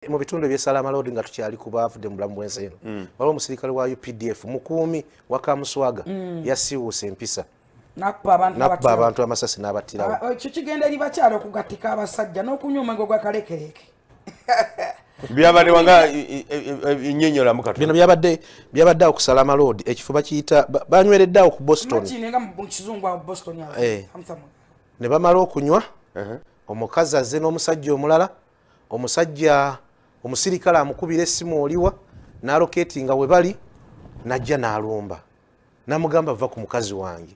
mu bitundu by'Salama Road nga tukyali ku baavudde mu bulamu bw'ensi eno waliwo omusirikale wa UPDF mukuumi wa Kamuswaga yasiiwuusa empisa n'akuba abantu amasasi n'abattirawo. Ekyo kigenda eri bakyala okugattika abasajja n'okunywa omwenge gwa kalekereke. byabadde wanga innyonnyola mu katono. Bino byabadde awo ku Salama Road ekifo bakiyita banyweredde awo ku Boston. Ne bamala okunywa omukazi azze n'omusajja omulala omusajja omusirikale amukubira essimu oliwa n'aloketinga we bali najja n'alumba n'amugamba va ku mukazi wange.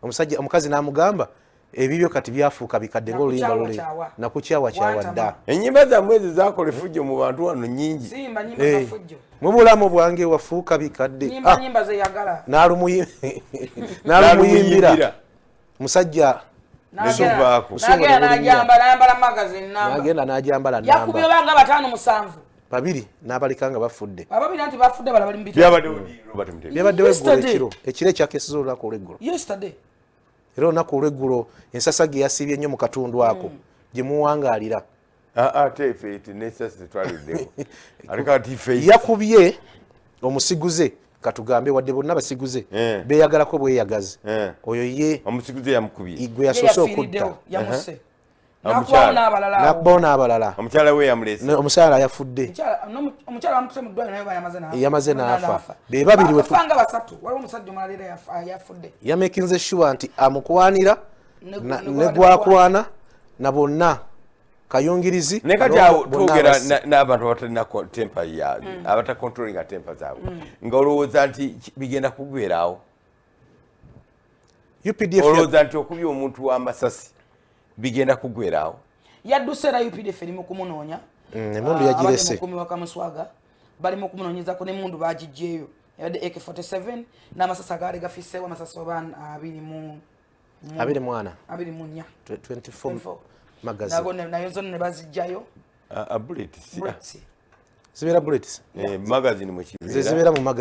Omukazi n'amugamba ebibyo kati byafuuka bikadde ng'oluyimba lule nakukyawa kyawa dda. Ennyimba zammwe ezo zaakola effujjo mu bantu wano nnyingi. Mu bulamu bwange wafuuka bikadde. N'alumuyimbira musajja n'agenda n'ajambala babiri n'abaleka nga bafudde. Byabaddewo eggulo ekiro ekyakesiza olunaku olw'eggulo. Era olunaku olw'eggulo ensasa ge yasiibye nnyo mu katundu ako gye muwangaalira. Yakubye omusiguze katugambe wadde bonna basiguze beeyagalako bweyagazi. Oyo ye omusiguze yamukubye gwe yasoose okutta n'akubawo n'abalala. Omukyala we yamulese. Omukyala yafudde. Omukyala bamutuse mu ddwaliro naye yamaze n'afa. Be babiri wefanga basatu waliwo omusajja omulala era yafudde. Yamekinze sure nti amukwanira ne gwakwana na bonna kayungirizi. Ne kati awo twogera n'abantu abatalina tempa ya abatakontrolinga tempa zaabwe nga olowooza nti bigenda kuggweerawo. UPDF olowooza nti okubya omuntu w'amasasi bigenda kuggweerawo. Yadduse era UPDF eri mu kumunoonya. Emmundu yagirese. Mukumi wa Kamuswaga bali mu kumunoonyezako n'emmundu bagiggyeyo. Yabadde AK-47 n'amasasi agaali gafisseewo amasasi oba 24 magazi. Nayo zonna ne baziggyayo. Bullets. Zibeera bullets. Magazine mwe kibeera. Zibeera mu magazine.